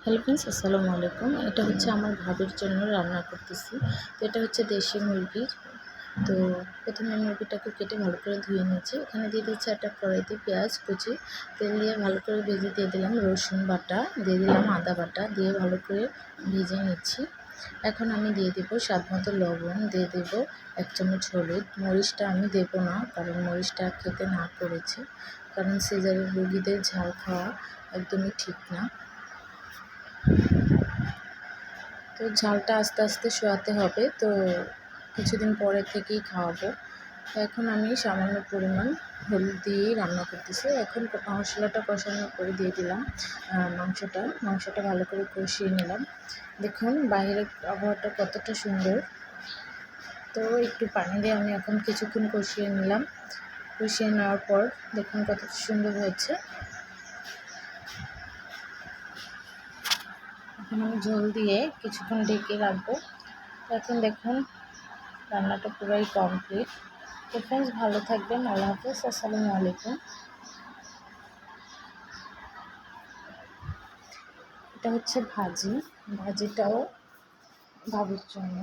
Hello friends, আসসালামু আলাইকুম। এটা হচ্ছে আমার ভাবির জন্য রান্না করতেছি। তো এটা হচ্ছে দেশি মুরগির। তো প্রথমে মুরগিটাকে কেটে ভালো করে ধুয়ে নিয়েছি। এখানে দিয়ে দিচ্ছি একটা কড়াইতে পেঁয়াজ কুচি, তেল দিয়ে ভালো করে ভেজে দিয়ে দিলাম রসুন বাটা, দিয়ে দিলাম আদা বাটা, দিয়ে ভালো করে ভেজে নিচ্ছি। এখন আমি দিয়ে দেবো স্বাদ মতো লবণ, দিয়ে দেবো 1 চামচ হলুদ। মরিচটা আমি দেবো না, কারণ মরিচটা খেতে না করেছি, কারণ সিজারের রোগীদের ঝাল খাওয়া একদমই ঠিক না। তো ঝালটা আস্তে আস্তে শোয়াতে হবে, তো কিছুদিন পরে থেকেই খাওয়াবো। তো এখন আমি সামান্য পরিমাণ হলুদ দিয়েই রান্না করতেছি। এখন মশলাটা কষানোর পরে দিয়ে দিলাম মাংসটা ভালো করে কষিয়ে নিলাম। দেখুন বাইরের আবহাওয়াটা কতটা সুন্দর। তো একটু পানি দিয়ে আমি এখন কিছুক্ষণ কষিয়ে নিলাম। কষিয়ে নেওয়ার পর দেখুন কতটা সুন্দর হয়েছে। এখন আমি ঝোল দিয়ে কিছুক্ষণ ঢেকে রাখবো। এখন দেখুন রান্নাটা পুরাই কমপ্লিট। তো ফ্রেন্ডস, ভালো থাকবেন। আল্লাহ হাফেজ। আসসালামু আলাইকুম। এটা হচ্ছে ভাজিটাও ভাবির জন্য।